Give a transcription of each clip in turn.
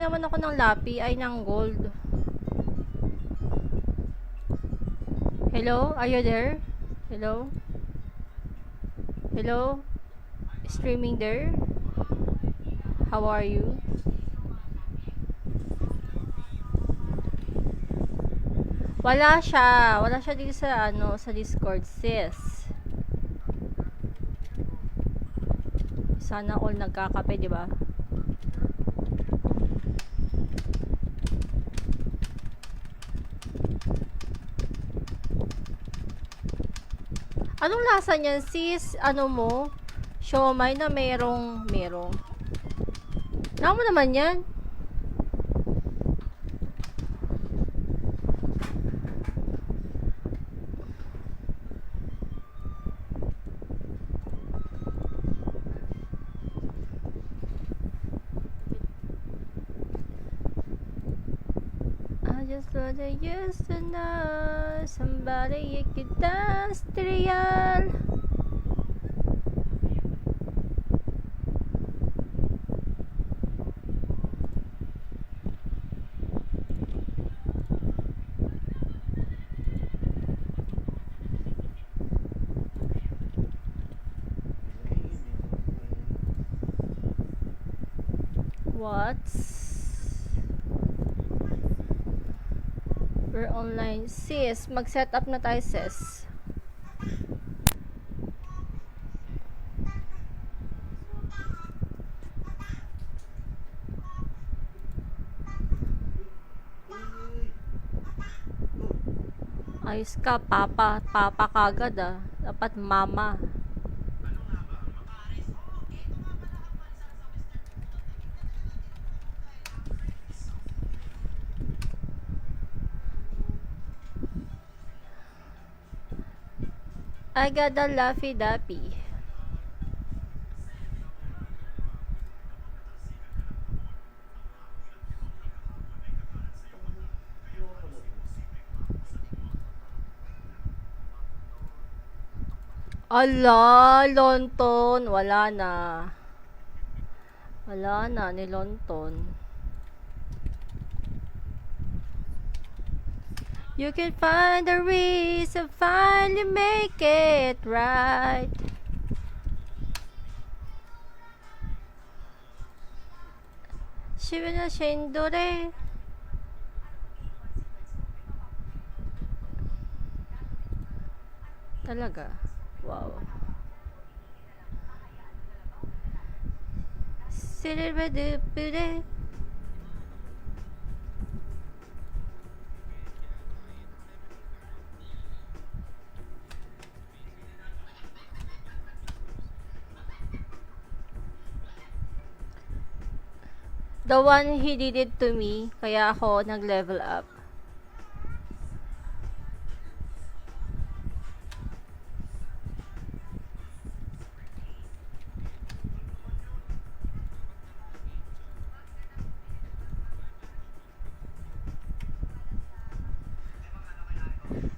naman ako ng lapi ay ng gold. Hello? Are you there? Hello? Hello? Streaming there? How are you? Wala siya. Wala siya dito sa ano, sa Discord, sis. Sana all nagkakape, di ba? Anong lasa niyan, sis? Ano mo? Siomai na merong. Nako mo naman yan. I just what I used to know. Somebody you could dance real. What? We're online. Sis, mag-set up na tayo, sis. Ayos ka, papa kagad ah. Dapat mama. I got the Laffy Dappy. Ala, Lonton. Wala na. Wala na ni Lonton. You can find a reason, finally make it right. Shiva na Shindore. Talaga. Wow. Siribadupure. The one he did it to me, kaya ako nag-level up.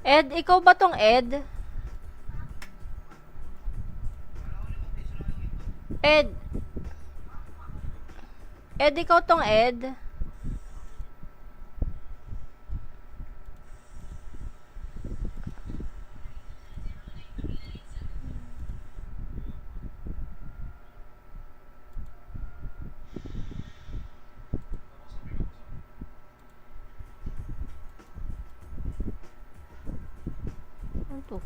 Ed, ikaw ba tong Ed? Ed. Ed, ikaw tong Ed? Ano to?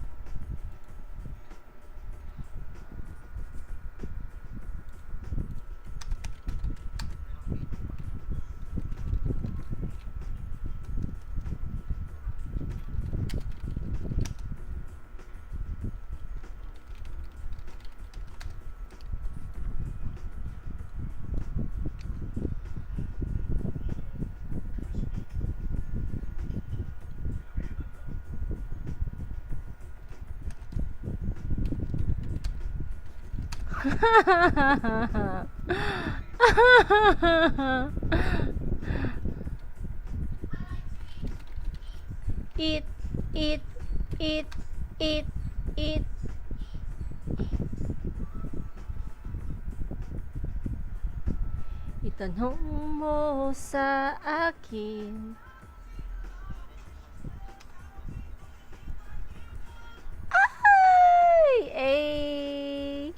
Eat, eat, eat, eat, eat. Tanong mo sa akin. Ay!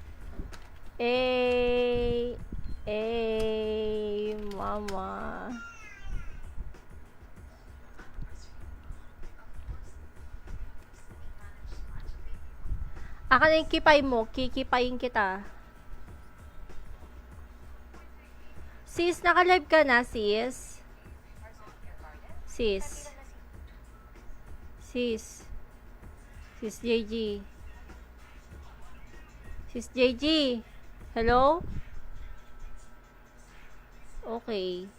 Mama. Akan yung kipay mo, kikipayin kita. Sis, naka-live ka na, sis? Sis. Sis. Sis JG. Sis JG. Hello? Okay.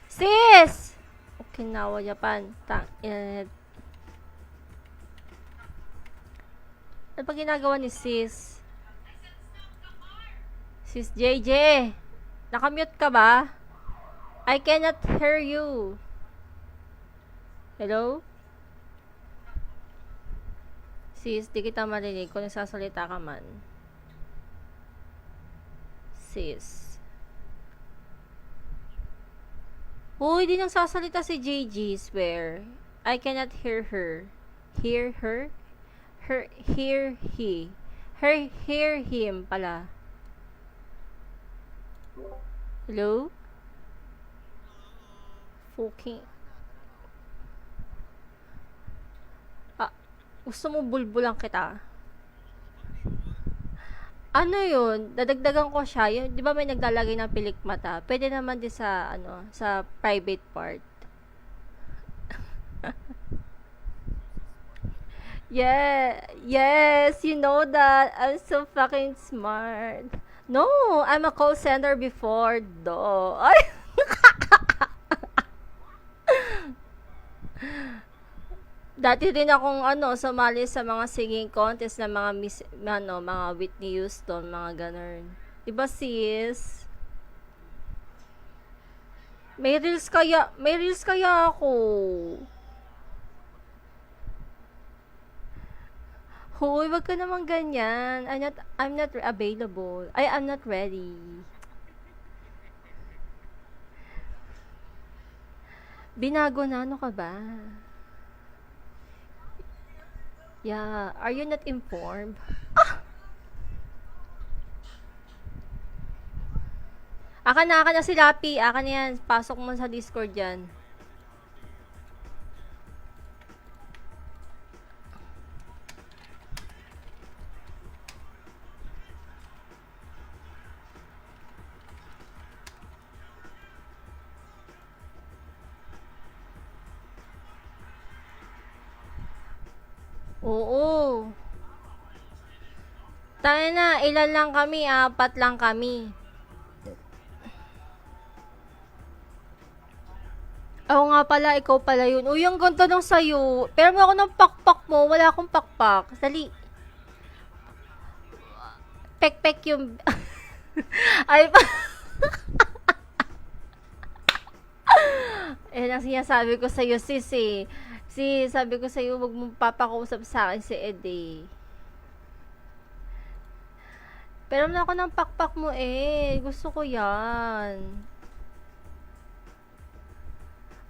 Sis! Okinawa, Japan. Ano pa ginagawa ni sis? Sis JJ. Nakamute ka ba? I cannot hear you. Hello? Sis, di kita marinig kung nagsasalita ka man. Sis. Uy, di nagsasalita si JG, swear. I cannot hear her. Hear her? Hear he. Hear him pala. Hello? Fucking. Gusto mo bulbulang kita? Ano yun? Dadagdagan ko siya. Yun, di ba may naglalagay ng pilik mata? Pwede naman din sa, sa private part. Yeah, yes, you know that. I'm so fucking smart. No, I'm a call center before, though. Ay! Dati din akong sumali sa mga singing contest na mga mga Whitney Houston, mga ganun. 'Di ba sis? May reels kaya ako. Hoy, wag ka naman ganyan. I'm not available. I'm not ready. Binago na, ano ka ba? Yeah, are you not informed? Akan na si Lapi. Akan na yan. Pasok mo sa Discord yan. Oo. Tayo na, ilan lang kami? 4 lang kami. Oo nga pala, ikaw pala yun. Uy, ang ganda ng sayo. Pero mo ako ng pakpak mo, wala akong pakpak. Dali. Pek-pek yung... Ay pa... ang sinasabi ko sa'yo, sis eh. Sabi ko sa'yo, wag mong papakausap sa akin si Ed eh. Pero na ako ng pakpak mo eh. Gusto ko yan.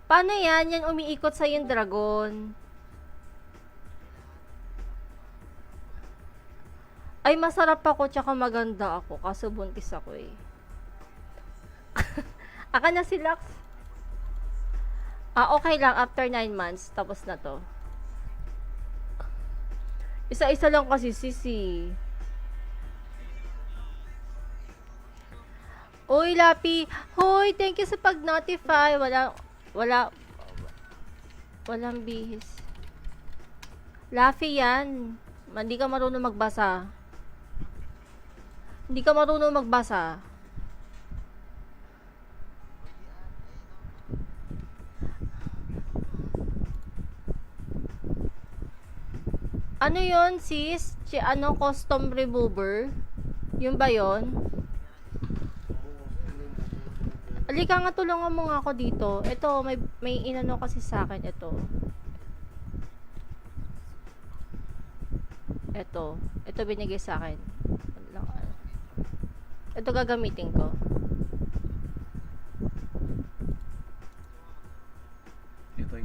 Paano yan? Yan umiikot sa yung dragon. Ay, masarap ako tsaka maganda ako. Kaso buntis ako eh. Aka na si Lux. Okay lang. After 9 months. Tapos na to. Isa-isa lang kasi sisi. Uy, Lapi. Hoy, thank you sa pag-notify. Walang bihis. Lafi yan. Hindi ka marunong magbasa. Hindi ka marunong magbasa. Ano yon sis? Custom remover? Yung ba yon? Alika nga, tulungan mo nga ako dito. Ito, may inano kasi sa akin. Ito binigay sa akin. Ito gagamitin ko.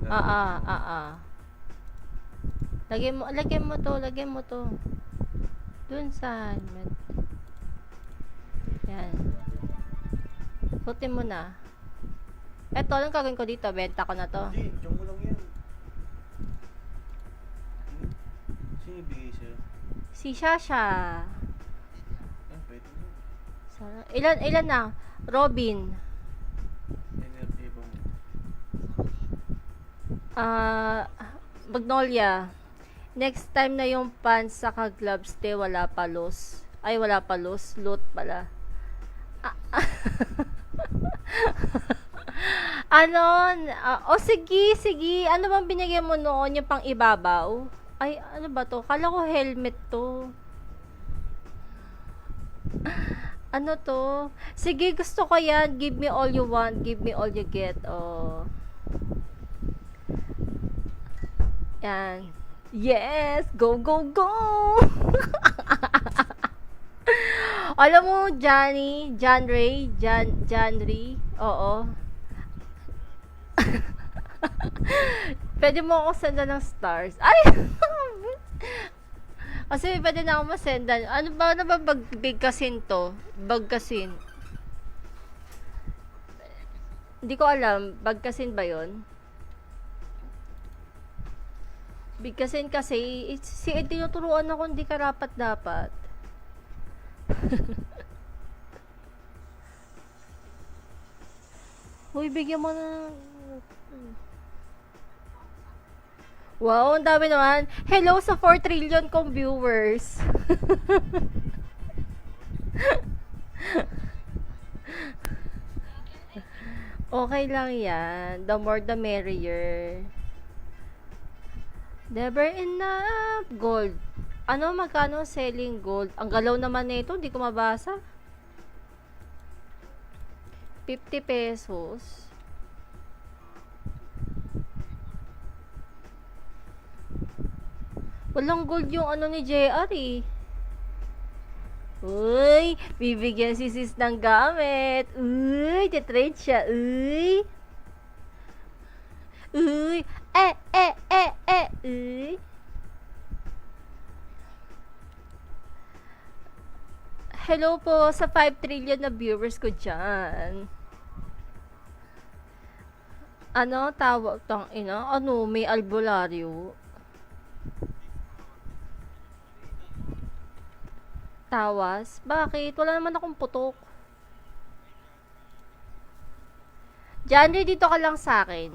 Ah. Lagyan mo to. Dun sa helmet. Yan. Suotin mo na. Eto, anong gagawin ko dito? Benta ko na to. Hindi, diyan mo lang yan. Sino ibigay sa'yo? Si Shasha. Pwede mo. Ilan na? Robin. Energy ba mo? Magnolia. Next time na yung pants saka gloves, wala pa los. Ay, wala pa los. Loot pala. Sige. Ano bang binigay mo noon? Yung pang ibabaw? Ay, ano ba to? Kala ko helmet to. Ano to? Sige, gusto ko yan. Give me all you want. Give me all you get. Oh. Yan. Yes! Go! Alam mo, John Ray, oo. Pwede mo ako sendan ng stars. Ay! Kasi pwede na ako masendan. Ano ba bigkasin to? Bagkasin. Hindi ko alam. Bagkasin ba yon? Bigkasin kasi, si Ed tinuturuan ako hindi karapat dapat. Uy, bigyan mo na. Wow, ang dami naman. Hello sa 4 trillion kong viewers. Okay lang yan. The more the merrier. Never enough. Gold. Ano, magkano selling gold? Ang galaw naman nito, hindi ko mabasa. 50 pesos. Walang gold yung ano ni JR eh. Uy, bibigyan si sis ng gamit. Uy, titrade siya. Uy. Uy. Uy. Hello po sa 5 trillion na viewers ko dyan. Ano, tawag tang ina? Ano, may albularyo? Tawas? Bakit? Wala naman akong putok. Janry, dito ka lang sa akin.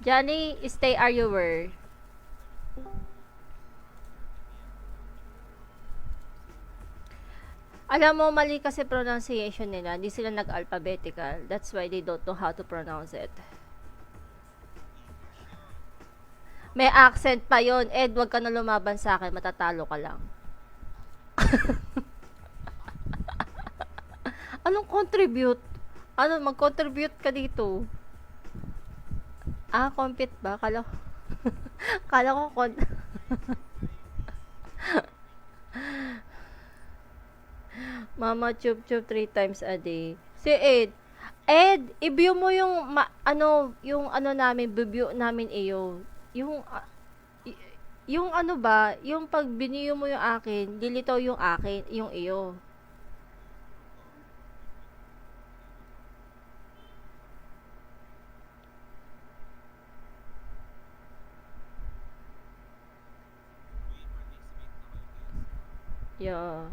Johnny, stay are you were. Alam mo, mali kasi pronunciation nila. Hindi sila nag-alphabetical. That's why they don't know how to pronounce it. May accent pa yon. Ed, wag ka na lumaban sa akin. Matatalo ka lang. Anong contribute? Ano, mag-contribute ka dito. Compete ba? Kala ko Mama chup 3 times a day. Si Ed, i-view mo yung yung namin, view namin iyo. Yung ano ba, yung pag biniyo mo yung akin, dilitaw yung akin, yung iyo. Yeah.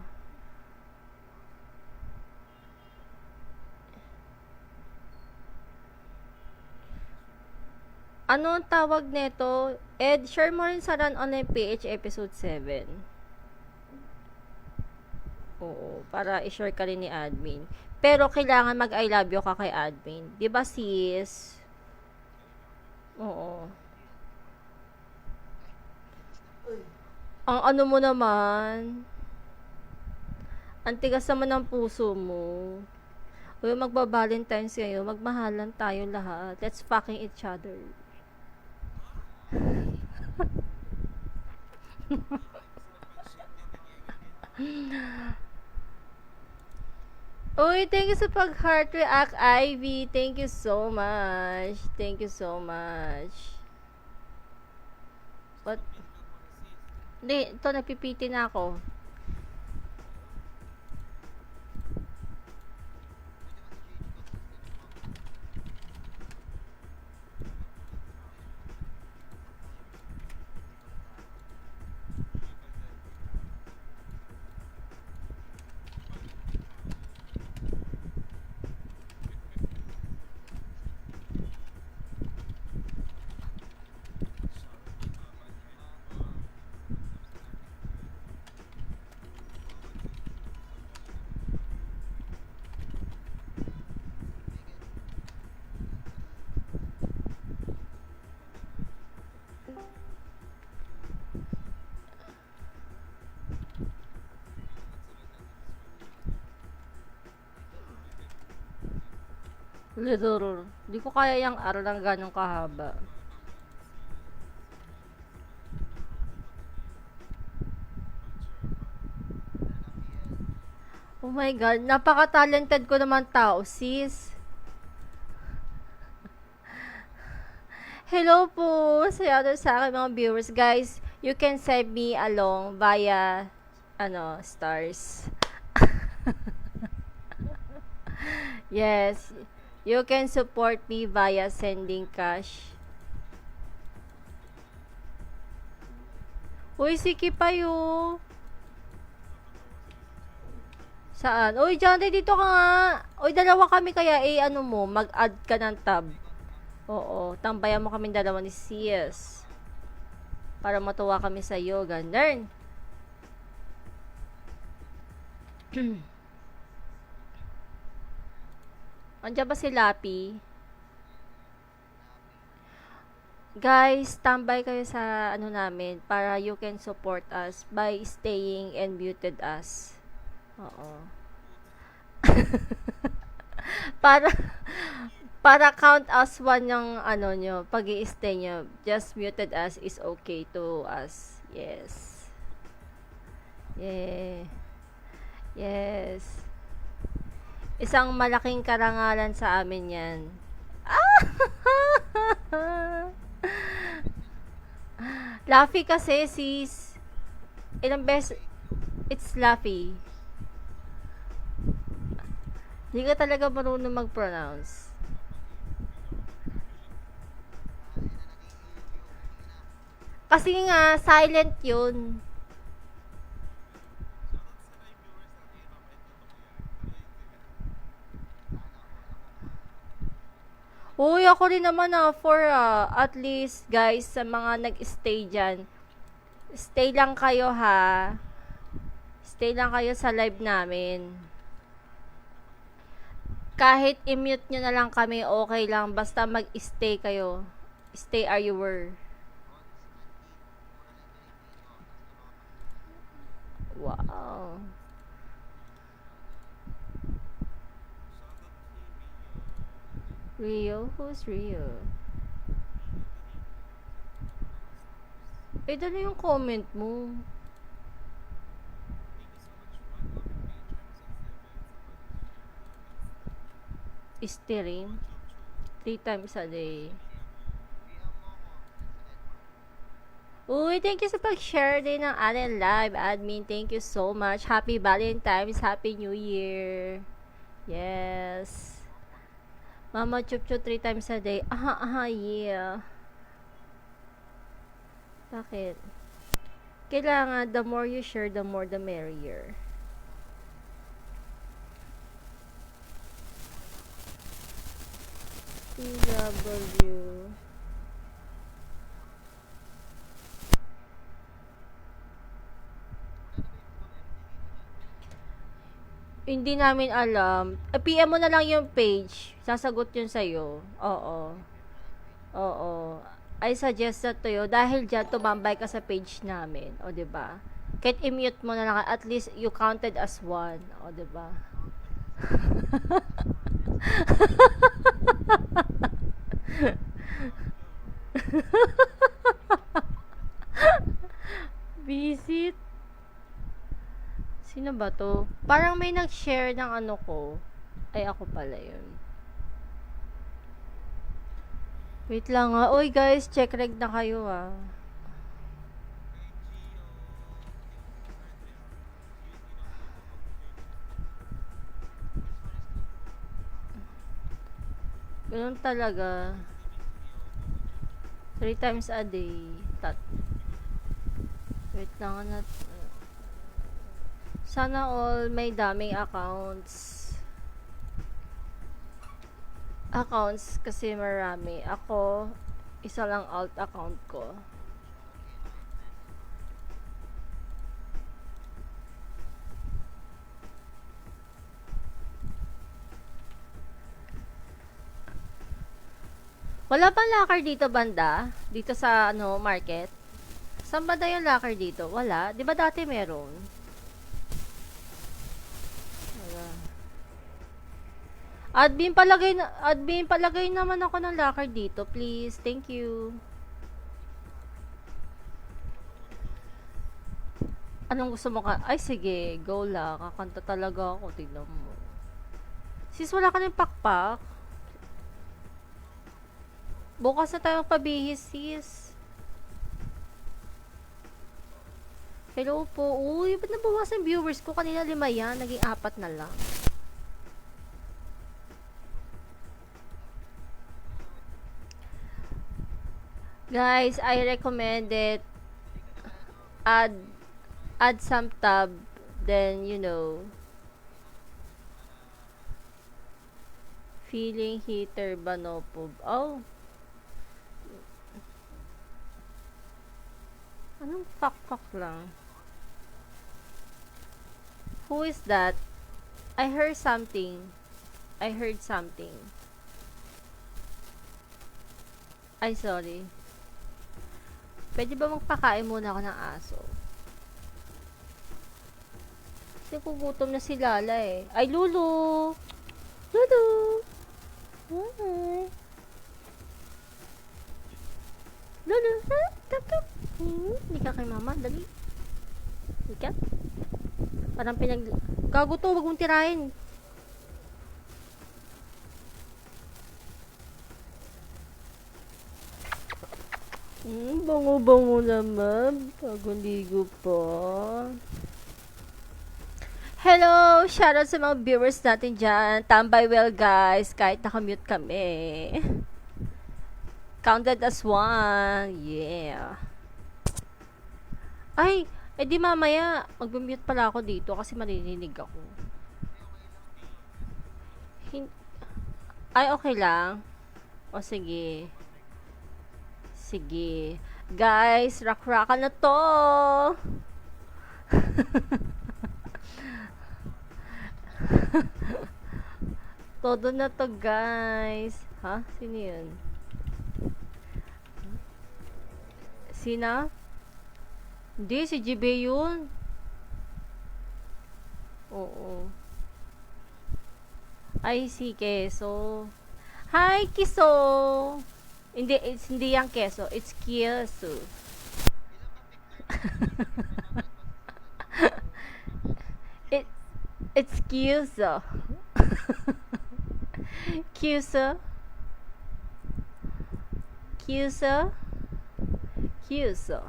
Ano ang tawag nito? Ed, share mo rin sa Run Online PH episode 7. Oo, para i-share ka rin ni admin. Pero kailangan mag-I love you ka kay admin. 'Di ba sis? Oo. Ang ano mo naman? Ang tigas naman ng puso mo. Uy, magba-Valentine's kayo. Magmahalan tayo lahat. Let's fucking each other. Uy, thank you sa pag-heart react, Ivy. Thank you so much. Thank you so much. What? Hindi, ito, nagpipiti na ako. Little. Di ko kaya yung araw ng ganong kahaba. Oh my God, napaka-talented ko naman tao, sis. Hello po sa akin mga viewers. Guys, you can send me along via, stars. Yes, you can support me via sending cash. Uy, siki pa yun. Saan? Uy, John, dito ka nga. Uy, dalawa kami kaya mag-add ka ng tab. Oo, tambayan mo kami dalawa ni CS. Para matuwa kami sa iyo, ganun. Andiyan ba si Lapi? Guys, tambay kayo sa namin para you can support us by staying and muted us. Oo. para para count as one yung nyo, pag-i-stay nyo. Just muted us is okay to us. Yes. Yeah. Yes. Isang malaking karangalan sa amin yan. Laffy kasi, sis. Ilang beses, it's Laffy. Hindi ka talaga marunong mag-pronounce. Kasi nga, silent yun. Uy, ako rin naman for at least guys, sa mga nag-stay dyan, stay lang kayo ha. Stay lang kayo sa live namin. Kahit i-mute nyo na lang kami, okay lang. Basta mag-stay kayo. Stay are you were. Wow. Rio? Who's Rio? Eh, dala yung comment mo. Steering 3 times a day. Uy, thank you sa pag-share din ng ating live, admin. Thank you so much. Happy Valentine's, Happy New Year. Yes. Mama chup-chup 3 times a day. Yeah. Bakit? Kailangan, the more you share, the more the merrier. TW. Hindi namin alam. PM mo na lang yung page. Sasagot yun sa'yo. Oo. Oo. I suggest that to you. Dahil dyan, tumambay ka sa page namin. O, diba? Kahit i-mute mo na lang. At least, you counted as one. O, diba? Visit. Sino Sino ba to? Parang may nag-share ng ano ko. Ay, ako pala yun. Wait lang nga. Uy guys, check reg na kayo ah. Ganun talaga. 3 times a day. Wait lang na. Sana all may daming accounts. Accounts kasi marami. Ako, isa lang alt account ko. Wala bang locker dito banda? Dito sa ano, market? Saan banda yung locker dito? Wala. Di ba dati meron? Wala. Admin palagay naman ako ng locker dito, please. Thank you. Anong gusto mo ka? Ay, sige. Go lang. Kakanta talaga ako. Tignan mo. Sis, wala ka ng pakpak? Bukas na tayong pabihis, sis. Hello po. Uy, ba't nabawasan viewers ko? Kanina 5 yan. Naging 4 na lang. Guys, I recommend it. Add some tab. Then, you know. Feeling heater ba no po? Oh. Anong fuck lang? Who is that? I heard something. Ay, sorry. Pwede ba magpakain muna ako ng aso? Kasi gugutom na si Lala eh. Ay, Lulu! Lulu! Hi! Lulu! Ha? Tap, tap! Hindi ka kay mama, dali. Hindi ka? Parang Gago to, wag mong tirahin. Bango-bango naman. Bagong ligo po. Hello! Shoutout sa mga viewers natin dyan. Tambay well guys, kahit nakamute kami. Counted as 1. Yeah. Ay, edi mamaya, mag-mute pala ako dito kasi maririnig ako. Ay, okay lang. O, sige. Sige. Guys, rock-rockan na to! Todo na to, guys. Ha? Sino yun? Sina? Hindi, si JB yun. Oo. Ay, si Keso. Hi, Kiso! Hindi yung Keso. It's Keso. It's Keso. Keso. Keso. Keso.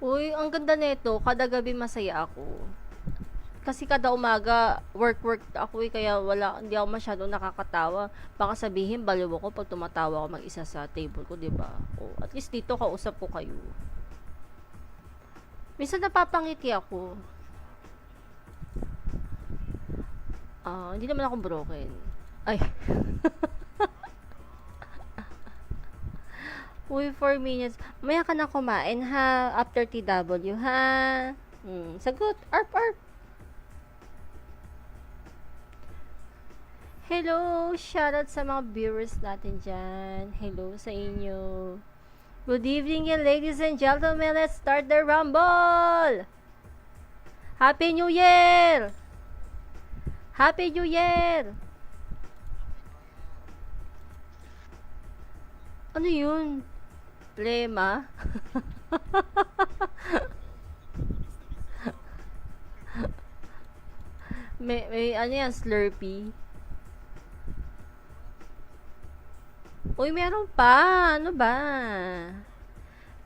Uy, ang ganda nito. Kada gabi masaya ako. Kasi kada umaga, work ako kaya hindi ako masyadong nakakatawa. Baka sabihin, baliw ako pag tumatawa ako mag-isa sa table ko, diba? O, at least dito, kausap ko kayo. Minsan napapangiti ako. Hindi naman ako broken. Ay. Uy, 4 minutes. Maya ka na kumain, ha? After TW, ha? Sagot. Arp. Hello! Shoutout sa mga viewers natin dyan. Hello sa inyo. Good evening, ladies and gentlemen. Let's start the rumble! Happy New Year! Happy New Year! Ano yun? Plema. May ano yan, Slurpee. Uy, meron pa. Ano ba?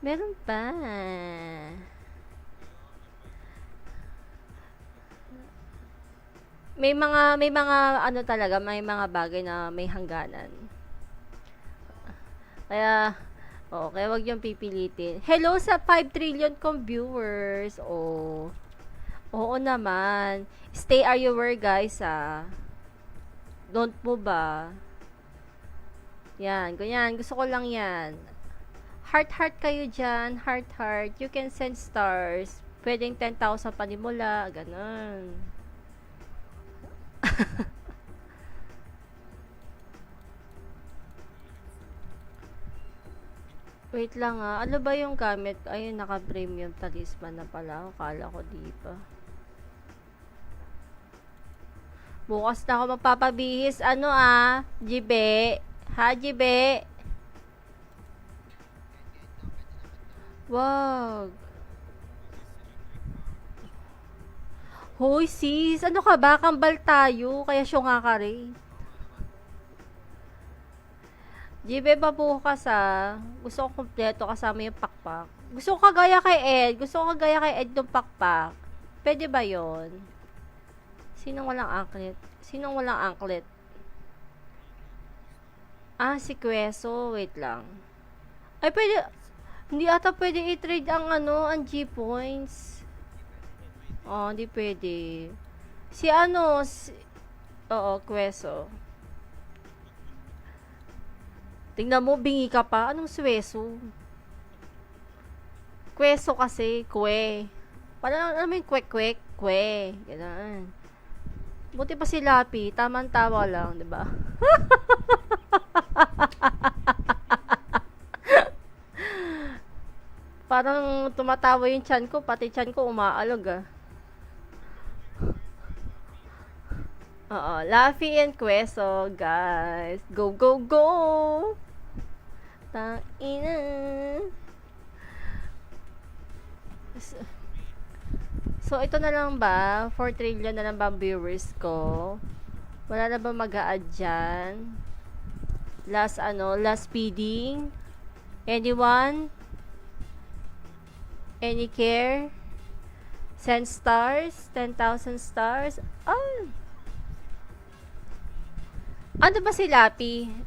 Meron pa. May mga ano talaga, may mga bagay na may hangganan. Kaya wag yung pipilitin. Hello sa 5 trillion kong viewers. Oh. Oo naman. Stay are you were, guys, ah. Don't move, ba. Yan, ganyan. Gusto ko lang yan. Heart kayo dyan. Heart. You can send stars. Pwedeng 10,000 panimula. Ganon. Wait lang, ah. Ano ba yung gamit? Ayun, naka-premium talisman na pala. Akala ko di pa. Bukas na ako magpapabihis. Ano, ah? Jibe? Ha, Jibe? Wag. Hoy, sis. Ano ka ba? Kambal tayo. Kaya syunga ka rin. Jibe pa bukas, ah. Gusto ko kompleto kasama yung pakpak. Gusto ko kagaya kay Ed. Gusto ko kagaya kay Ed ng pakpak. Pwede ba yon? Sinong walang anklet? Sinong walang anklet? Ah, si Queso. Wait lang. Ay, pwede. Hindi ata pwede i-trade ang ano, ang G-points. Oh, hindi pwede. Si ano, oo, Queso. Tingnan mo, bingi ka pa. Anong Sweso? Queso kasi, kwe. Parang, alam mo yung kwek-kwek? Kwe. Ganun. Buti pa si Lapi. Tamang-tawa lang, di ba? Parang tumatawa yung chan ko. Pati chan ko umaalog, ah. Oo. Laffy and Queso, guys. Go, go, go! Ina. So, ito na lang ba? 4 trillion na lang ba ang viewers ko? Wala na ba mag-a-add dyan? Last feeding? Anyone? Any care? Send stars? 10,000 stars? Ah! Ano ba si Lapi?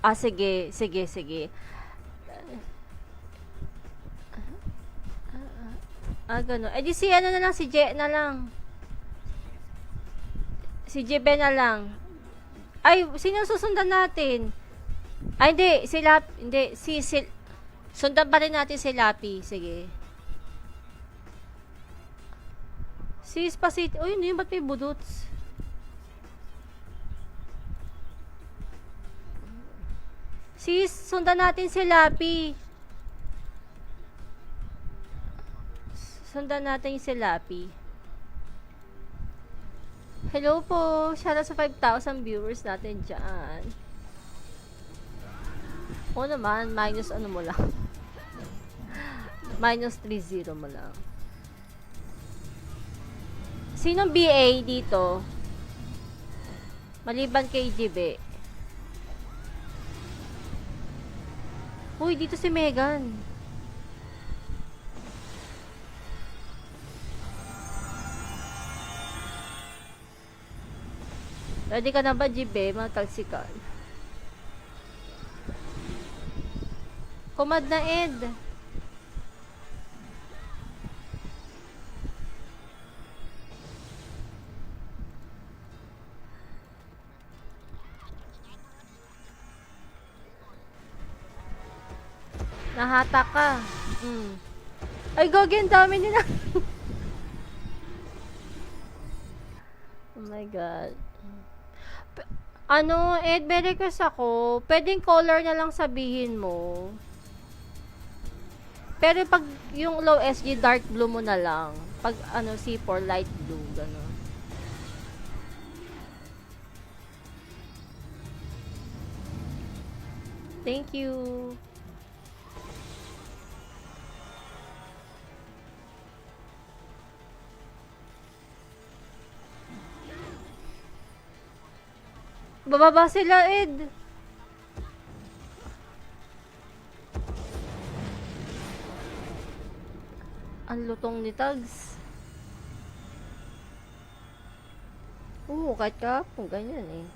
Ah, sige. Ah, gano'n. Eh, di si ano na lang, si Je na lang. Si Jebe na lang. Ay, sino susundan natin? Ay, hindi. Sundan pa rin natin si Lapi. Sige. Si Spacito. Uy, hindi, ba't may budots? Sis, sundan natin si Lapi. Sundan natin si Lapi. Hello po. Shoutout sa 5,000 viewers natin dyan. O naman, minus ano mo lang. Minus 30 mo lang. Sinong BA dito? Maliban kay Jibe. Uy, dito si Megan. Ready ka na ba, Jibe? Mga talsikan. Kumad na, Ed. Nahata ka. Ay, gogi, ang dami nila. Oh my God. Ed, may request ako. Pwedeng color na lang sabihin mo. Pero pag yung low SG, dark blue mo na lang. Pag C4, light blue. Gano'n. Thank you. Bababa sila, Ed. Ang lutong ni Tags. Oo, kahit kahapon, ganyan eh.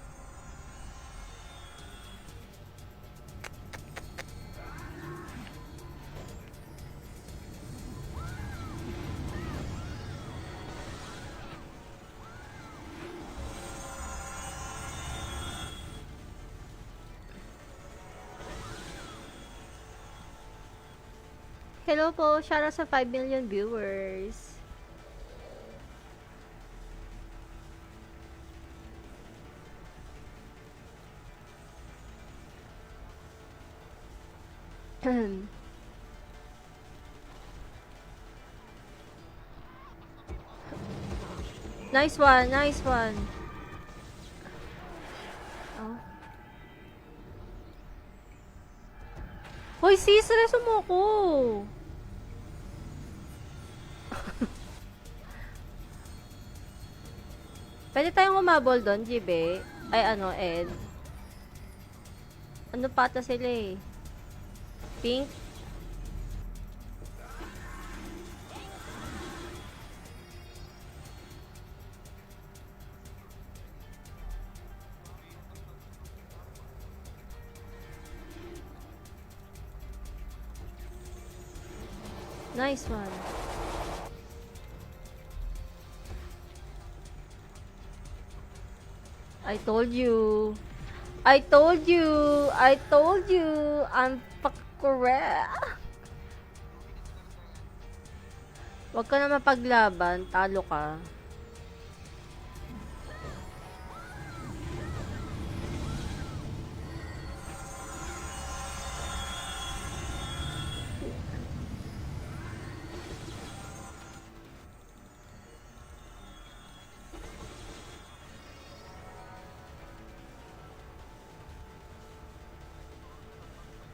Hello po, shoutout sa 5 million viewers. Nice one, nice one. Oh. Hoy, sis, mo ko. Pwede tayong umabol doon, Jibe. Ay, ano, Ed. Ano pata sila eh? Pink? Nice one. I told you. I told you. I told you. I'm correct. Huwag ka na mapaglaban. Talo ka.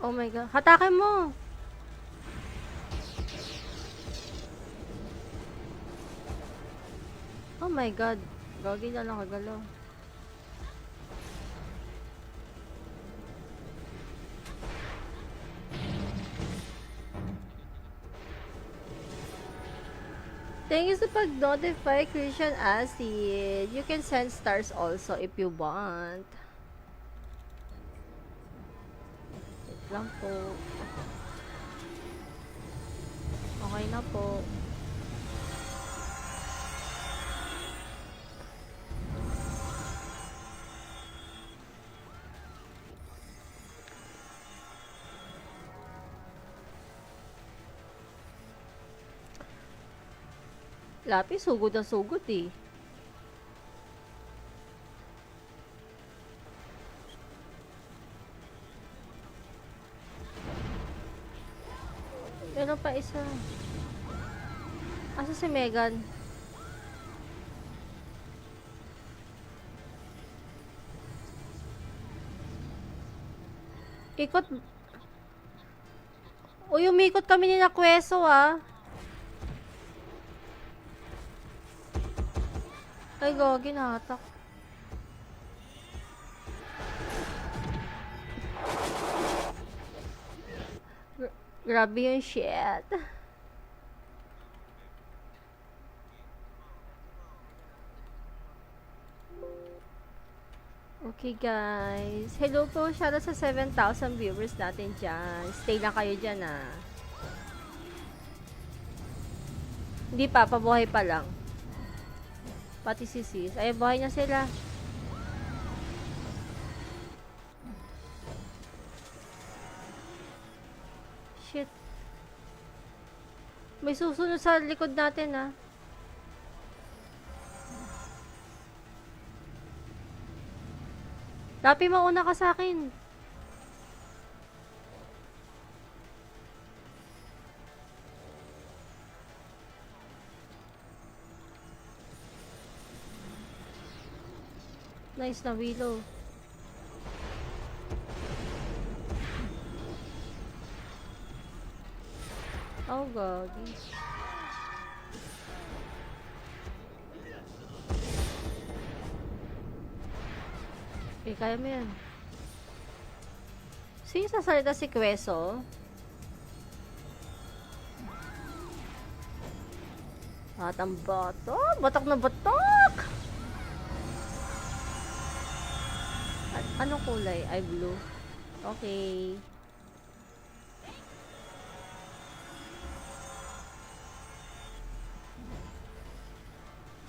Oh my God. Hatakin mo. Oh my God. Gagi na lang kagalaw. Thank you sa pag-notify, Christian Acid. You can send stars also if you want. Wait lang po. Okay na po. Lapis, sugod na sugod eh. Meron pa isa. Asa si Megan? Ikot. Uy, umikot kami ni Nakweso ah. Ay, gagi, nahatak. Grabe yung shit. Okay guys. Hello po, shoutout sa 7,000 viewers natin dyan. Stay lang kayo dyan ah. Hindi pa, pabuhay pa lang. Pati si sis. Ay, buhay na sila. Shit. May susunod sa likod natin ah. Lapi, mauna ka sa akin. Nice na Willow. ako, gagi. Eh, kaya mo yan. Sino sasalita si Kweso? Batang bato. Batak na batak! Anong kulay? Ay, blue. Okay.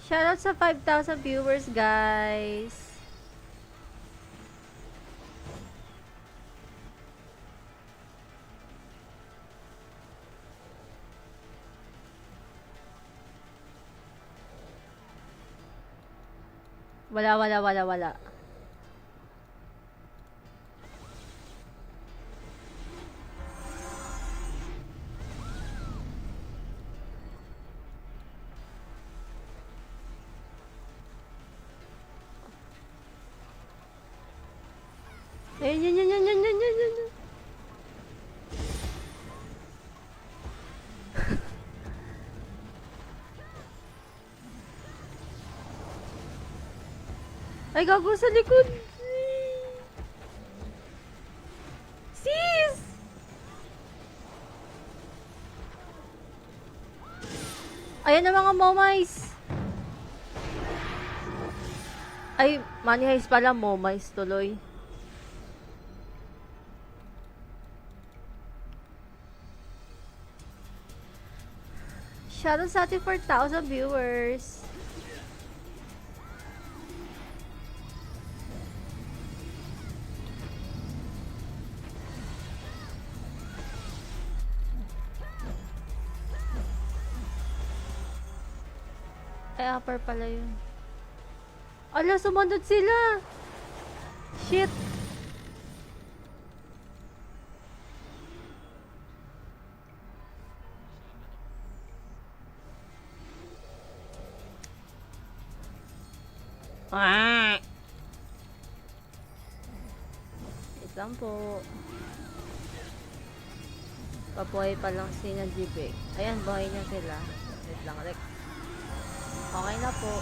Shoutout sa 5,000 viewers, guys. Wala. Yan. Ay, gago sa likod. Sis! Ayan na mga momais. Ay, money heist pala, momais tuloy. Shoutout sa ating 4,000 viewers. Ay, upper pala yun. Ala, sumunod sila. Shit. Wait lang po. Pabuhay pa lang si Najibik. Ayan, buhay niya sila. Wait lang, Rex. Okay na po.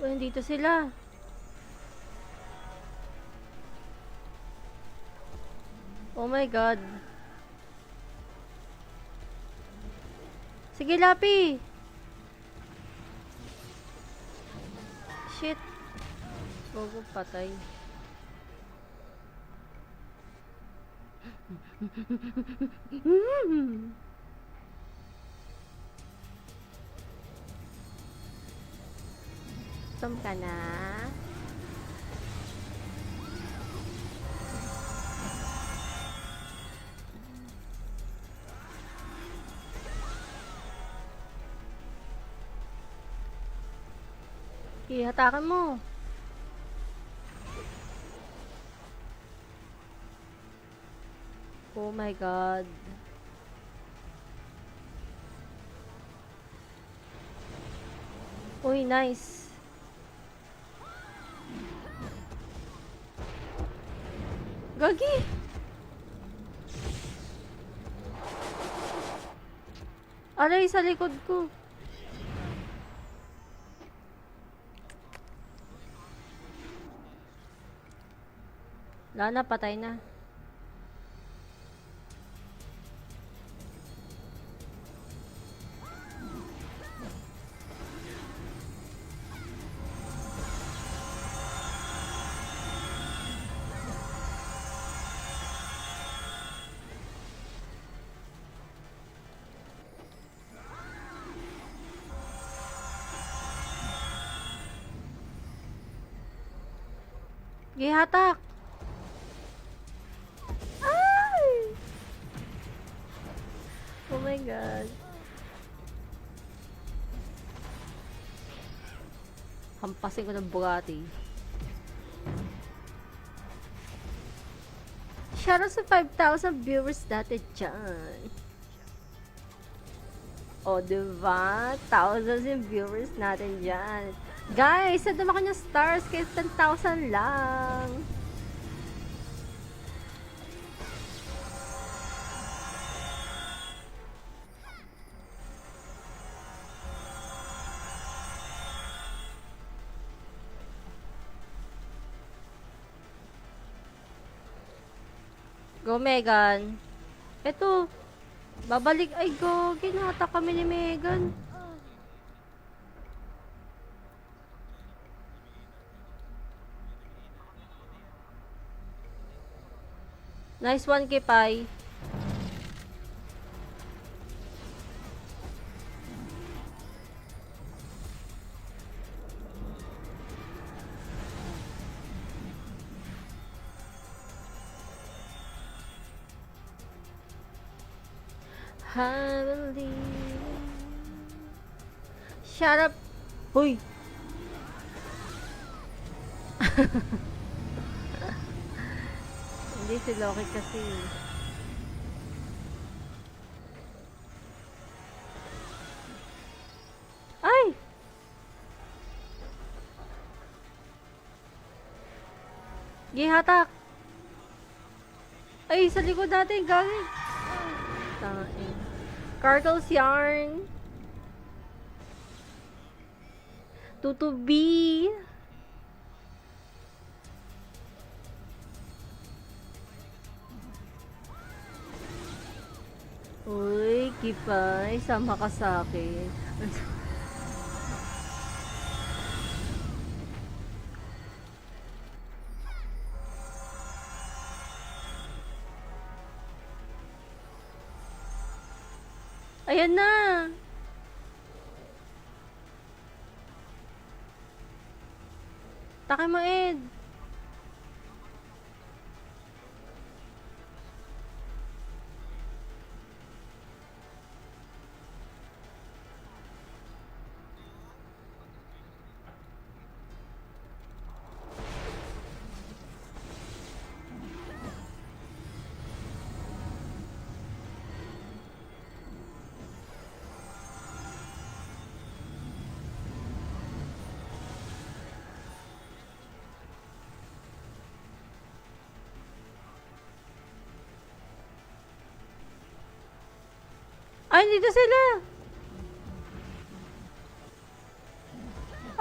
Uy, dito sila. Oh my God. Sige, Lapi. Shit. Bogo, patay. Tom ka na. Ihatakan mo. Oh my God. Uy, nice. Gagi! Aray, sa likod ko. Wala na, patay na. Gihatak! Ay! Oh my God. Hampasin ko ng Bugatti. Shoutout sa 5,000 viewers dati dyan. O, diba? Thousands yung viewers natin dyan. Guys, send naman kanyang stars kahit 10,000 lang. Go, Megan. Eto. Babalik. Ay, go. Ginata kami ni Megan. Nice one, Kipay. I believe. Shut up. Hoy. Hindi si Loki kasi. Ay! Gihatak. Ay, sa likod natin, galing. Tain. Cartles yarn. Tutubi. Uy, Kipay, sama ka sa akin. Ayan na. Takay mo, Ed. Ay, dito sila.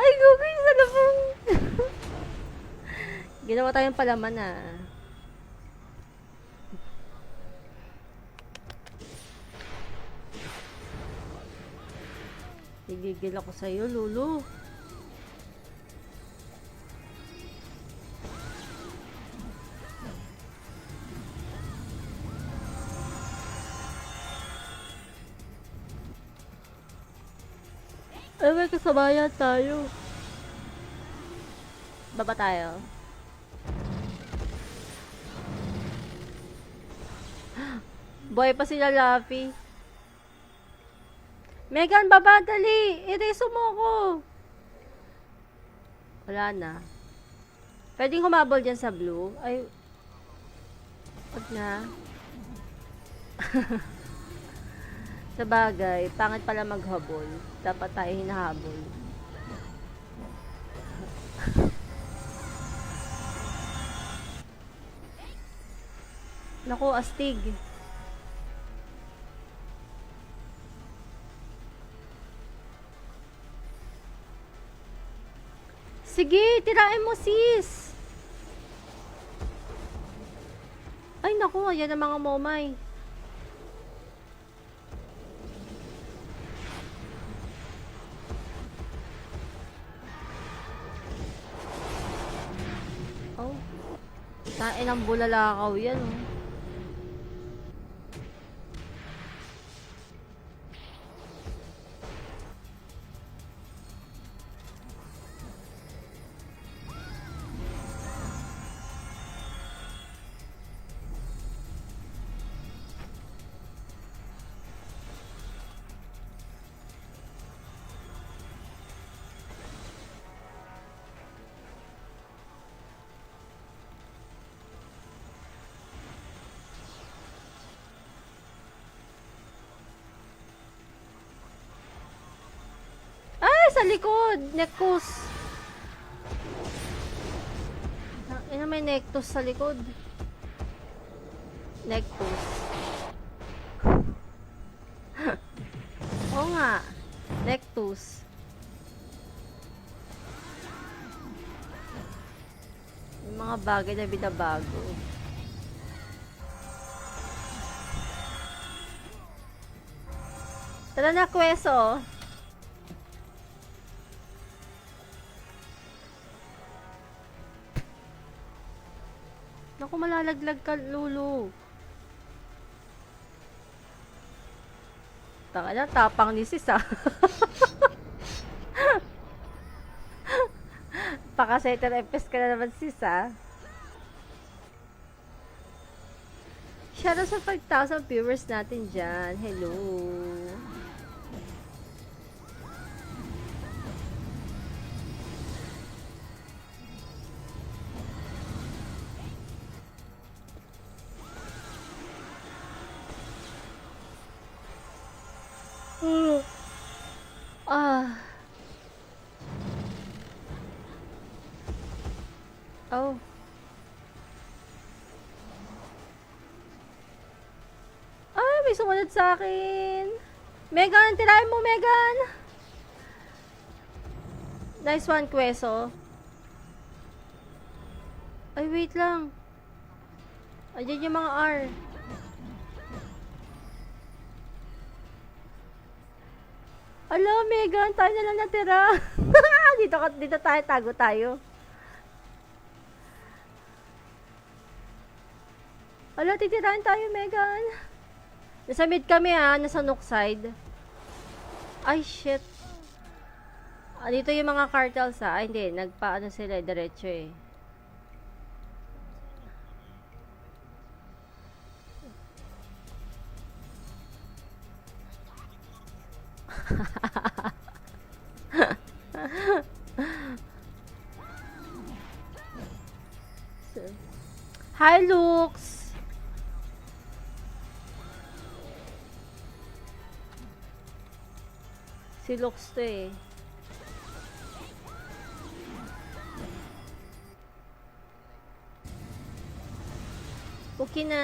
Ay, gugay sa labong. Ginawa tayong palaman ah. Gigigil ako sa'yo, Lulu. Ay, may kasabayan tayo. Baba tayo. Boy pa sila, Laffy. Megan, baba, dali! Ireso mo ko! Wala na. Pwedeng humabol dyan sa blue. Ay, wag na. Sa bagay, pangit pala maghabol. Dapat tayo hinahabol. Naku, astig. Sige, tirain mo, sis. Ay, naku, ayan ang mga momay. Oh. Tain ang bulalakaw yan, oh. Ay, sa likod! Nektos! Ina, may nektos sa likod. Nektos. Oo nga. Nektos. Yung mga bagay na binabago. Tara na, kweso. Naku, malalaglag ka, Lulu. Taka na, tapang ni sis, ah. Paka-setter FPS ka na naman, sis, ah. Shoutout sa 5,000 viewers natin dyan. Hello. Ah. Oh. Ay, may sumunod sa akin. Megan, tirahin mo, Megan. Nice one, Kweso. Ay, wait lang. Ayan yung mga R. Ala, Megan, tayo na lang natira. dito tayo, tago tayo. Ala, titirahin tayo, Megan. Nasa mid kami, ha. Nasa nook side. Ay, shit. Ah, dito yung mga cartels, ha. Ay, hindi. Nagpaano sila, diretso, eh. Hi, Lux. Si Lux to, eh. Okay na.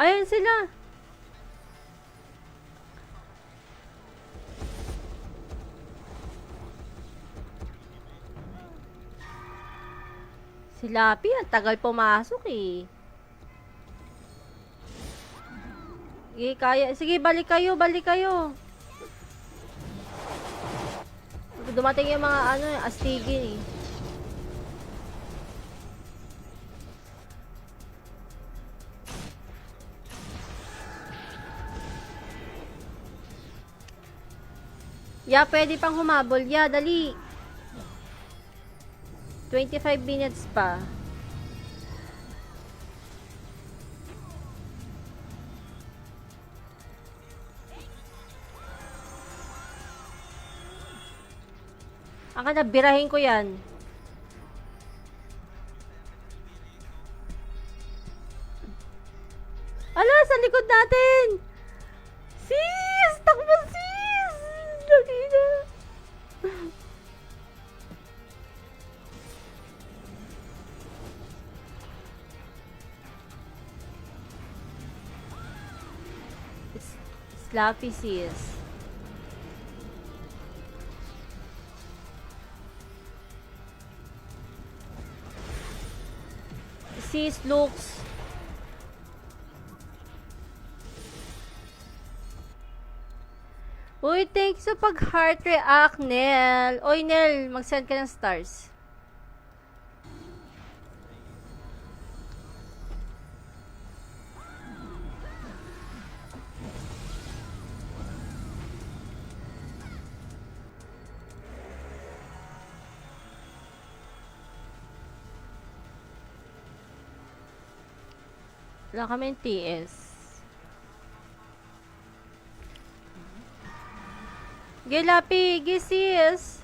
Ayun sila. Si Lapi, ang tagal pumasok, eh. Sige, kaya. Sige, balik kayo, balik kayo. Dumating yung mga ano, astigin, eh. Yeah, pwede pang humabol. Yeah, dali. 25 minutes pa. Ang na, birahin ko yan. Ala, sa likod natin! Sis! Takbo, sis! Dali na. Slappy, sis. Sis, looks. Uy, thanks sa pag-heart react, Nel. Uy, Nel, mag-send ka ng stars. Wala kami TS. Gilapi, gisis.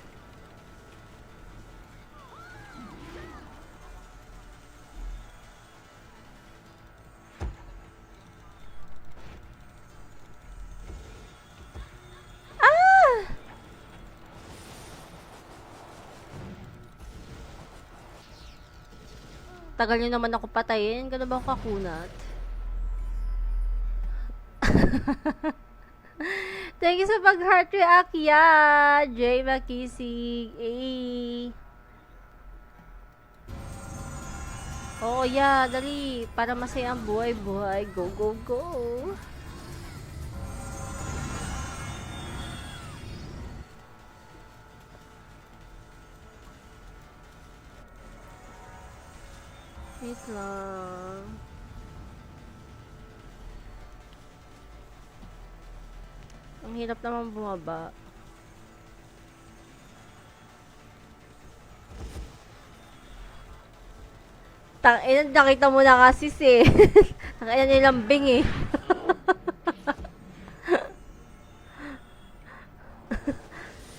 Ah! Tagal nyo naman ako patayin. Gano'n ba ako kakunat? Thank you sa pag-heart react, ya. Jay Makisig. Eh. Oo, ya. Dali. Para masaya ang buhay-buhay. Go, go, go. Wait lang. Ang hirap naman bumaba. Nakita mo na kasi eh. Nakita nilang bing eh.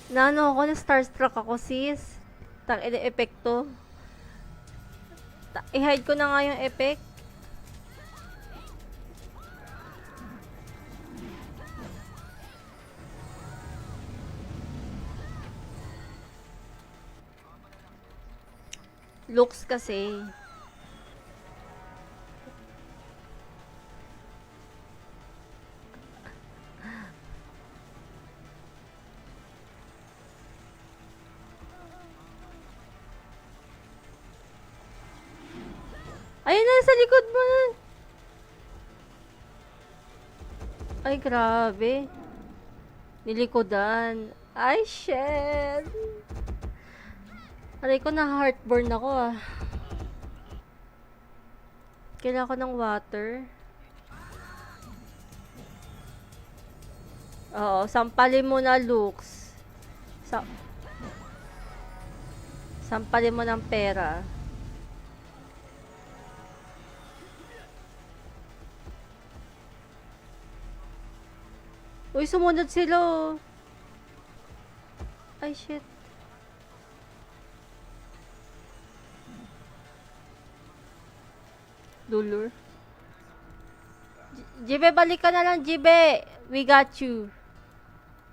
Nano ako, na starstruck ako sis. Epekto. I-hide ko na nga yung effect. Looks kasi. Ayun na, sa likod mo. Ay, grabe. Nilikodan. Ay, shit. Aray ko, na-heartburn ako ah. Kailangan ko ng water. Oo, sampalin mo na, Lux. Sampalin mo ng pera. Uy, sumunod sila oh. Ay, shit. Lulur. Jibe, balik ka na lang, Jibe. We got you.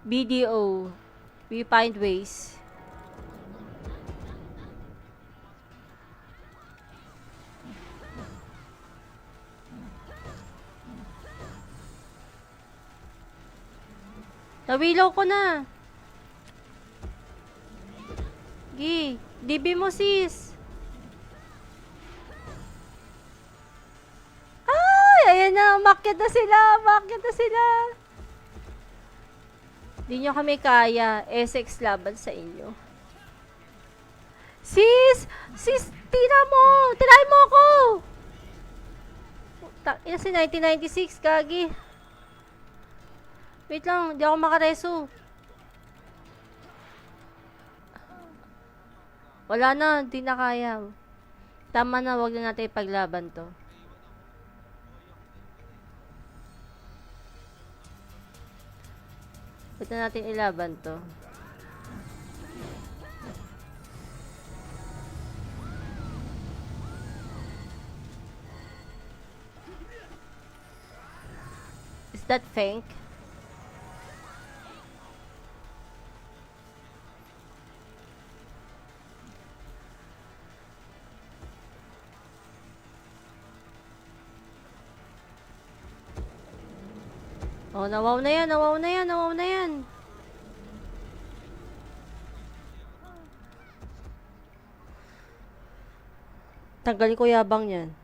BDO. We find ways. Nawilaw ko na. Gi, DB mo sis. Ay, ayan na, umakyat na sila, Di nyo kami kaya, Essex laban sa inyo. Sis, tirahin mo ako. Ina si 1996, kagi. Wait lang, di ako makareso. Wala na, di na kaya. Tama na, wag na natin ipaglaban to. Wag na natin ilaban to. Is that Fink? Oh, nawaw na yan. Tanggalin ko yabang yan.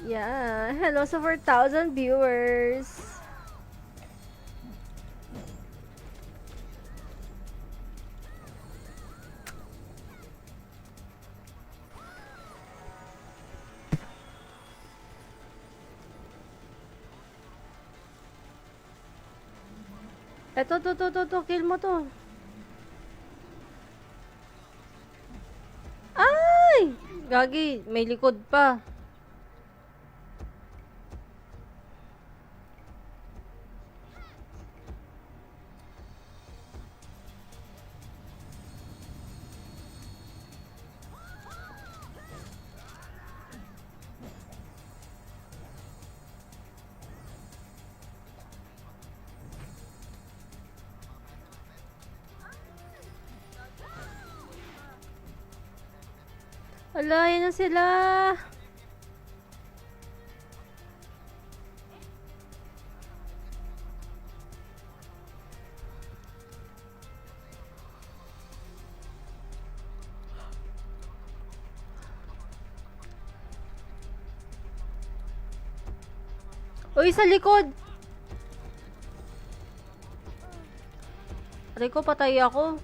Yeah, hello sa 4,000 viewers. Eto, kill mo to. Ay! Gagi, may likod pa. Ala, yan na sila. Uy, sa likod! Aray ko, patay ako.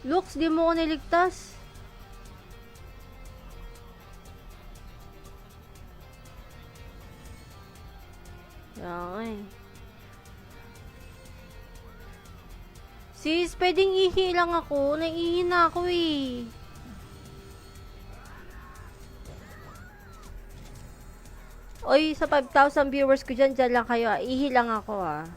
Lux, di mo ko niligtas. Yan. Sis, pwedeng ihi lang ako. Naiihi na ako eh. Oy, sa 5,000 viewers ko dyan, dyan lang kayo ah. Ihi lang ako ah.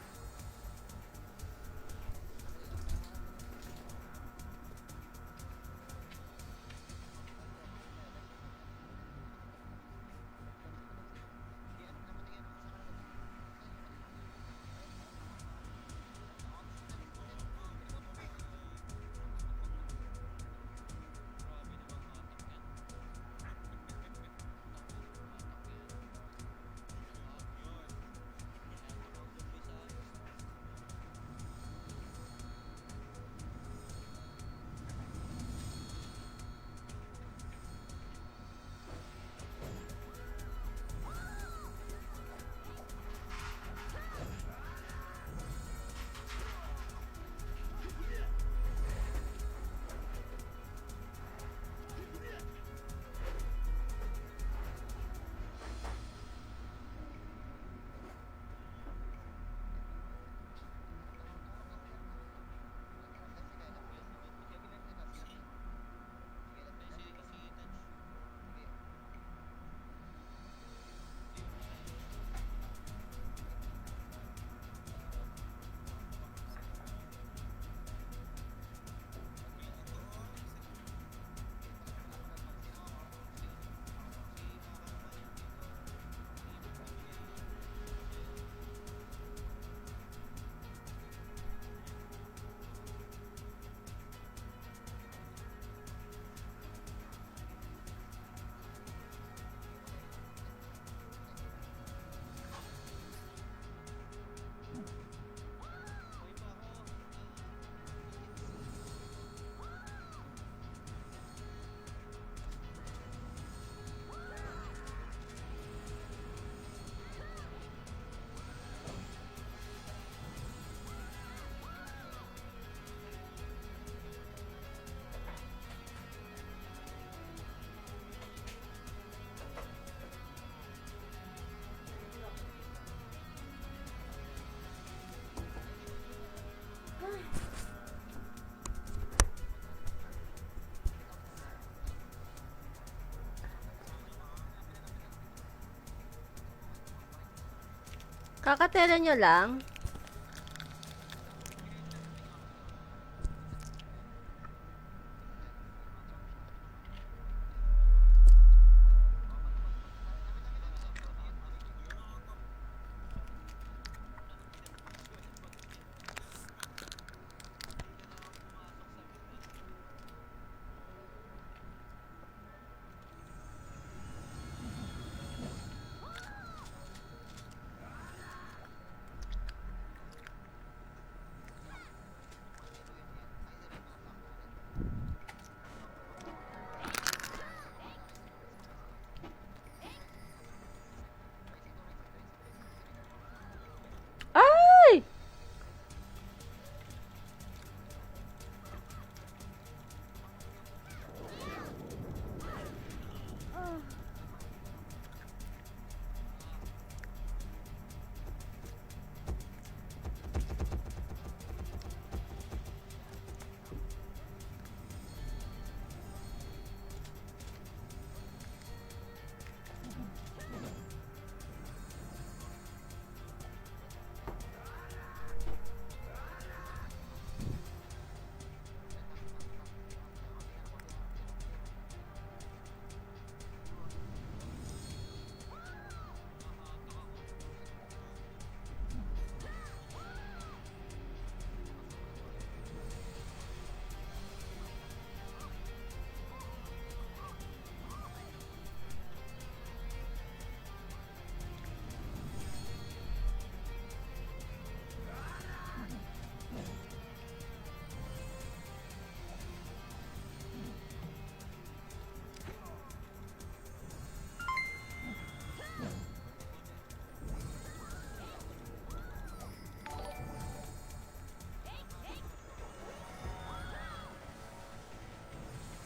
Kakatera nyo lang.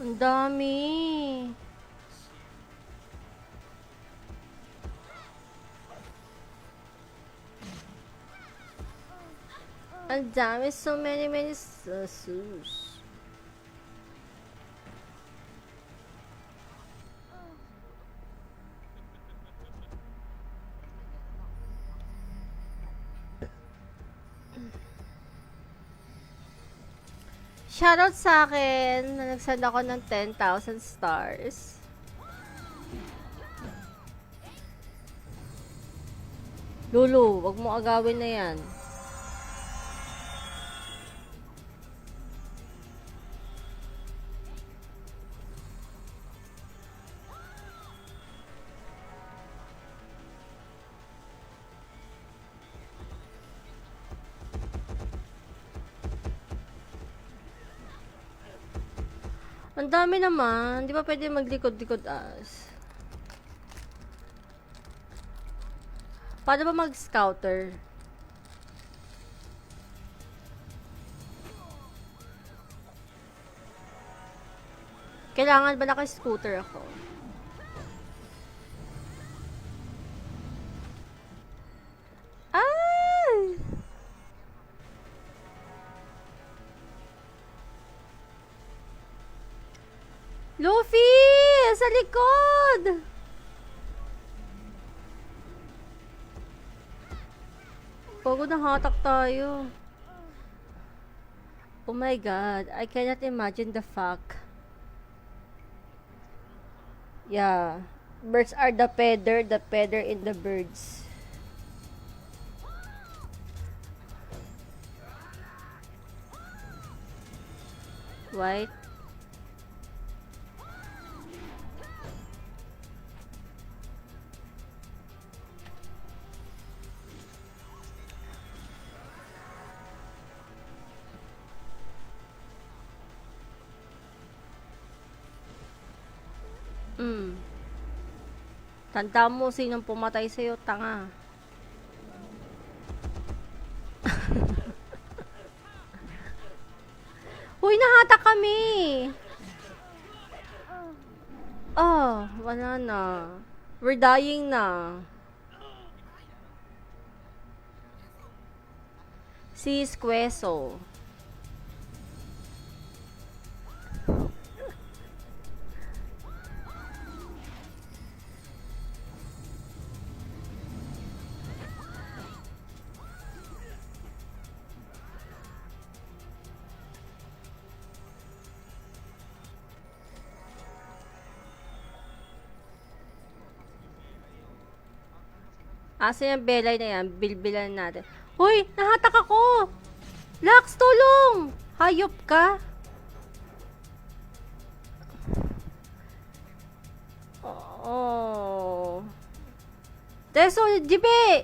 Ang dami. Ang dami. So many sus. Shoutout sa akin na nagsend ako ng 10,000 stars. Lulu, wag mo agawin na yan. Ang dami naman. Di ba pwede maglikod-likod as? Paano ba mag-scouter? Kailangan ba naka-scooter ako? Ay! Luffy! Sa likod! Pagod na hatak tayo. Oh my god, I cannot imagine the fact. Yeah. Birds are the feather in the birds. White. Tanda mo sinong pumatay sa'yo, tanga. Huy, nahatak kami! Oh, wala na. We're dying na. Si Squeso. Asa yung belay na yan? Bilbilan natin. Hoy! Nahatak ako! Lax, tulong! Hayop ka! Oh. Teso, jibe!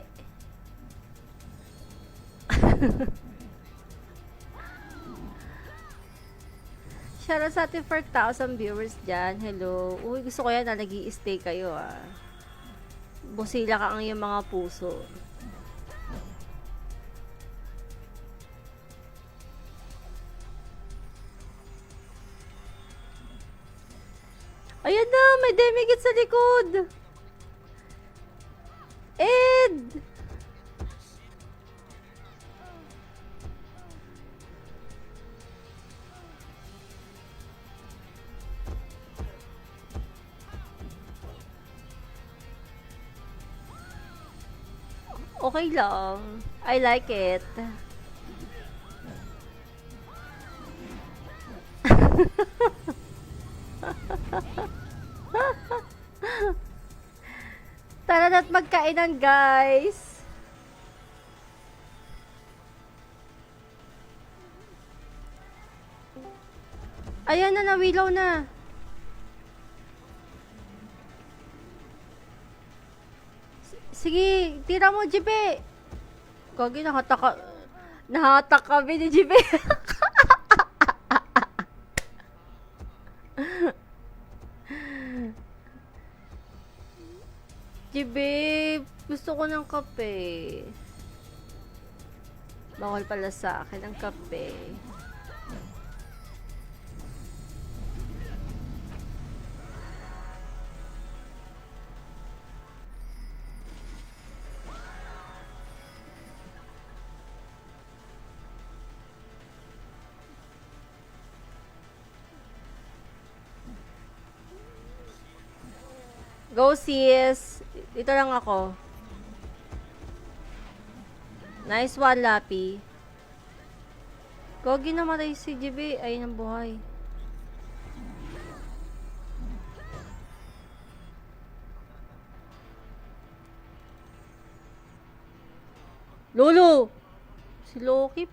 Shoutout sa ating 4,000 viewers dyan. Hello. Uy, gusto ko yan na nag-i-stay kayo ah. Busila ka ang iyong mga puso. Ayan na, may demigit sa likod. Ed! Okay lang. I like it. Tara na't magkainan, guys. Ayan na, nawilaw na. Sige, tira mo, Jibe. Gagi, nahatak kami ni Jibe. Jibe, gusto ko ng kape. Bawal pala sa akin ang kape. Go sis. Dito lang ako. Nice one, Lapi. Gogi namatay si GB. Ay, ng buhay. Lolo! Si Loki.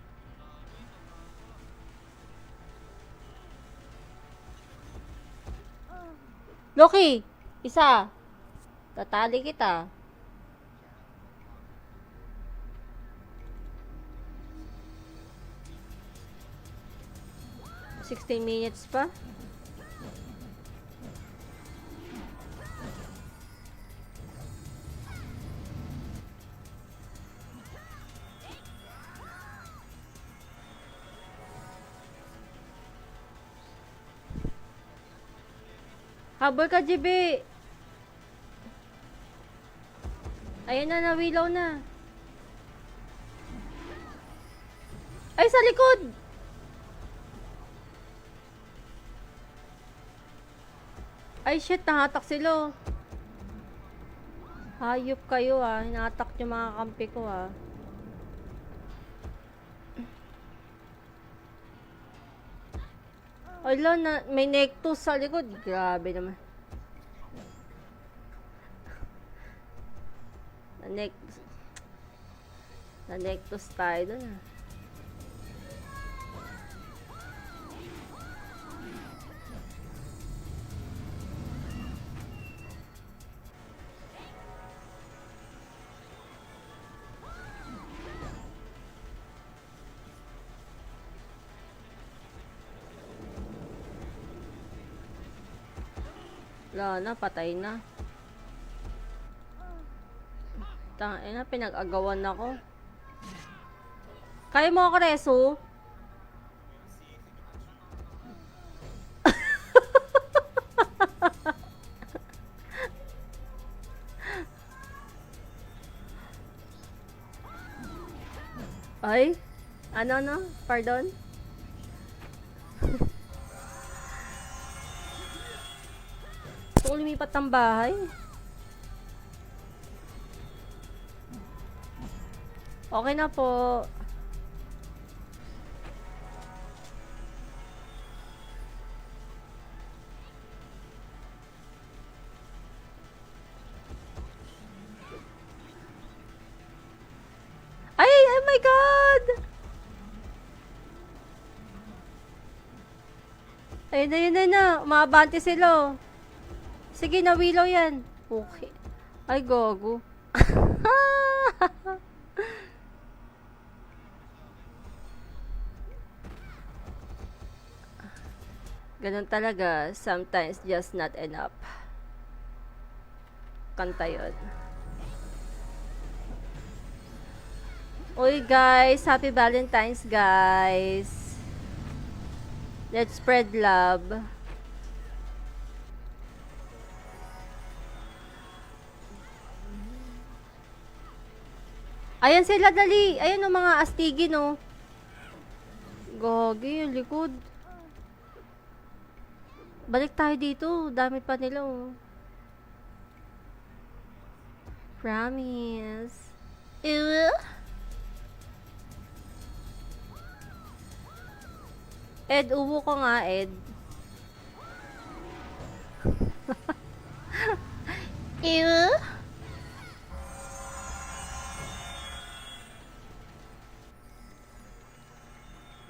Loki! Isa. Tatali kita. Sixteen minutes pa. Habol ka, GB. Ayan na, nawilaw na. Ay, sa likod! Ay, shit, nahatak sila. Hayop kayo ah. Hinatak yung mga kampi ko ah. Ala, may Nectus sa likod. Grabe naman. Na-Nectus tayo dun ah. Wala na, patay na. Tangin na, pinag-agawan ako. Kaya mo ako, Reso? Ay? Ano? Pardon? Gusto ko lumipat ng bahay. Okay na po. Ay! Oh my God! Ayun na. Umabante sila. Sige, nawilaw yan. Okay. Ay, gogo. Ganun talaga. Sometimes just not enough. Kanta yun. Uy, guys. Happy Valentine's, guys. Let's spread love. Ayan sila, dali. Ayan o, mga astigi, no. Gogi, yung likod. Balik tayo dito. Dami pa nila, oh. Promise. Ew. Ed, uwo ko nga, Ed. Ew.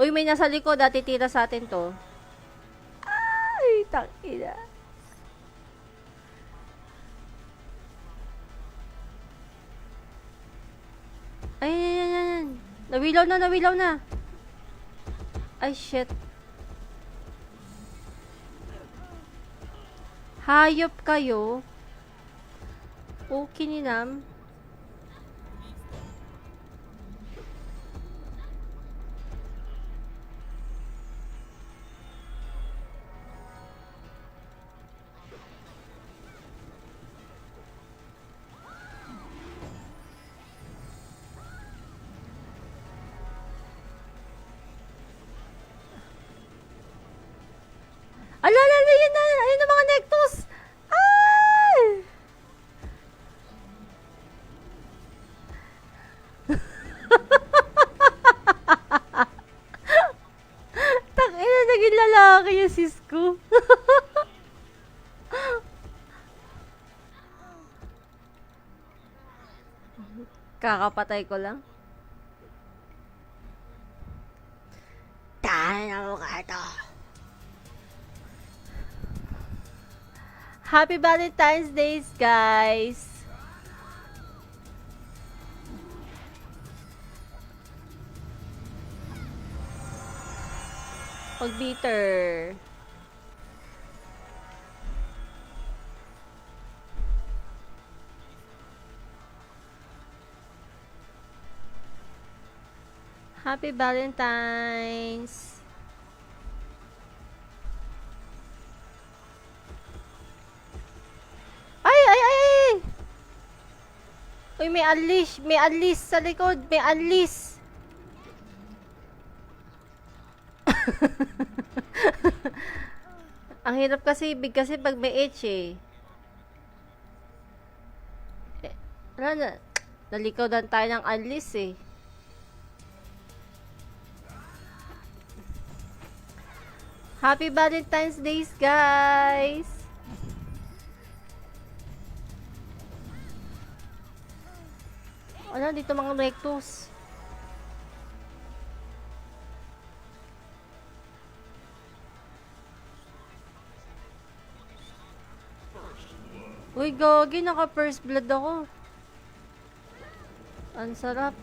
Uy, may nasa likod. Titira sa atin to. Ay, takina. Ayan. Nawilaw na. Ay, shit. Hayop kayo. Okay, ninam. Ala, yun na. Ayun na mga Nectus. Ay! Kakapatay ko lang. Tahan mo ka ito. Happy Valentine's Day, guys! Pag-bitter. Happy Valentine's. Ay, ay, ay, ay! Uy, may unleash. May unleash sa likod. May unleash. Ang hirap kasi ibig kasi pag may H eh. Ano na? Nalikaw dan tayo ng unleash eh. Happy Valentine's Day, guys! Ano, dito mga rectus. Uy, gogi, naka first blood ako. Ang sarap.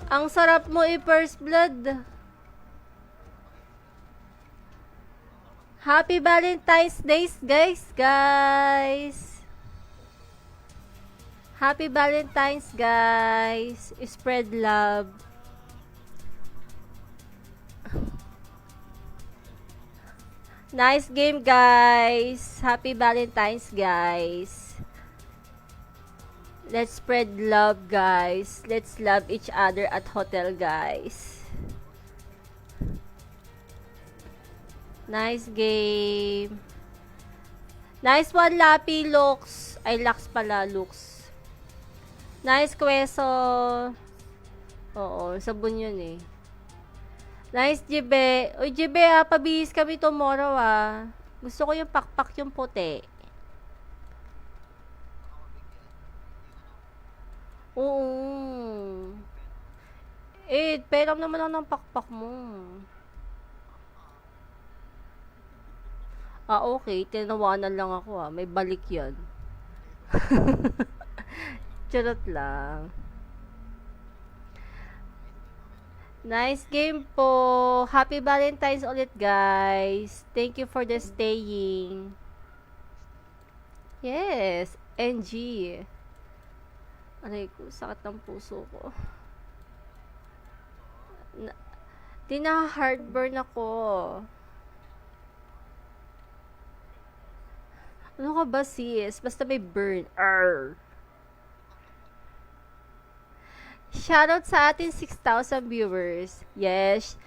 Ang sarap mo i-first blood. Happy Valentine's Day, guys! Happy Valentine's, guys! Spread love. Nice game, guys! Happy Valentine's, guys! Let's spread love, guys. Let's love each other at hotel, guys. Nice game. Nice one, Lapi, Lux. Ay, Lux pala, Lux. Nice kweso. Oo, sabon yun eh. Nice, Jibe. Uy, Jibe, pabihis kami tomorrow, Gusto ko yung pakpak yung puti. Oo. Peram naman ako ng pakpak mo. Okay. Tinawanan lang ako, May balik yan. Charot lang. Nice game po. Happy Valentine's ulit, guys. Thank you for the staying. Yes. NG. Aray ko, sakit ng puso ko. Heartburn ako. Ano ka ba, sis? Basta may burn. Arr. Shoutout sa ating 6,000 viewers. Yes.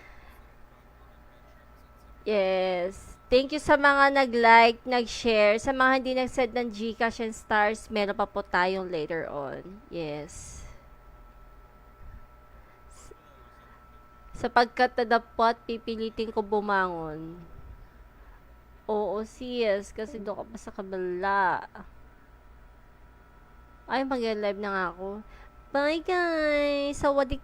Yes. Thank you sa mga nag-like, nag-share. Sa mga hindi nag-send ng Gcash and stars, meron pa po tayong later on. Yes. Sapagkat tadapot, pipilitin ko bumangon. Oo, sis. Kasi doon ka pa sa kabila. Ay, mag-live na nga ako. Bye, guys! Sawadik